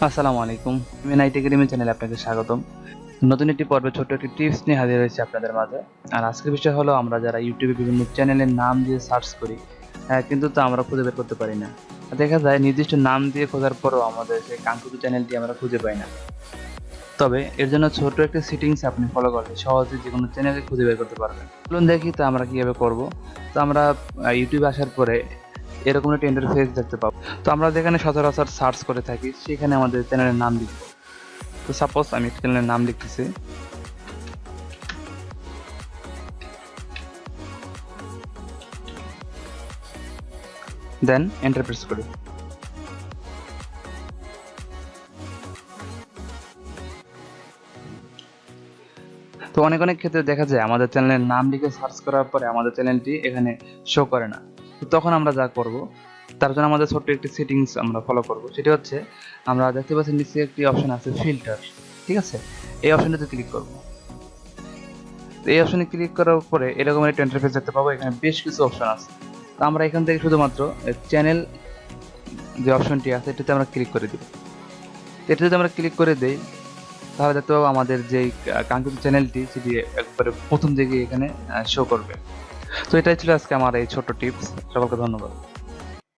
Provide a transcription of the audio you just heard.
আসসালামু আলাইকুম। mnitacademy চ্যানেলে আপনাকে স্বাগতম। নতুন একটি পর্বে ছোট্ট একটি টিপস নিয়ে হাজির হয়েছি আপনাদের মাঝে। আর আজকের বিষয় হলো আমরা যারা ইউটিউবে বিভিন্ন চ্যানেলের নাম দিয়ে সার্চ করি, কিন্তু তা আমরা খুঁজে বের করতে পারি না। দেখা যায় নির্দিষ্ট নাম দিয়ে খোঁজার পরও আমাদের সেই কাঙ্ক্ষিত চ্যানেলটি আমরা খুঁজে পাই না। তবে এর জন্য ছোট্ট একটা সেটিংস আপনি ফলো করলে সহজে যেকোনো চ্যানেলে খুঁজে বের করতে পারবেন। চলুন দেখি তা আমরা কিভাবে করব। তো আমরা ইউটিউবে আসার পরে এরকম একটা ইন্টারফেস দেখতে পাবো। তো আমরা যেখানে সচরাচর সার্চ করে থাকি সেখানে আমাদের চ্যানেলের নাম লিখব। তো সাপোজ আমি একটা চ্যানেলের নাম লিখতেছি, দেন এন্টার প্রেস করি। তো অনেক ক্ষেত্রে দেখা যায় আমাদের চ্যানেলের নাম লিখে সার্চ করার পরে আমাদের চ্যানেলটি এখানে শো করে না। তো তখন আমরা যা করব, তার জন্য আমাদের ছোট্ট একটি সেটিংস আমরা ফলো করব। সেটি হচ্ছে, আমরা দেখতে পাচ্ছি নিচে একটি অপশন আছে ফিল্টার, ঠিক আছে? এই অপশনটিতে ক্লিক করব। তো এই অপশনে ক্লিক করার পরে এরকম একটা ইন্টারফেস দেখতে পাবো। এখানে বেশ কিছু অপশন আছে। তো আমরা এখান থেকে শুধুমাত্র চ্যানেল যে অপশনটি আছে এটাতে আমরা ক্লিক করে দিব। এটা যদি আমরা ক্লিক করে দেই তাহলে দেখতে পাবো আমাদের যেই কাঙ্ক্ষিত চ্যানেলটি সেটি একবারে প্রথম দিকে এখানে শো করবে। তো এটাই ছিল আজকে আমার এই ছোট্ট টিপস। সকলকে ধন্যবাদ।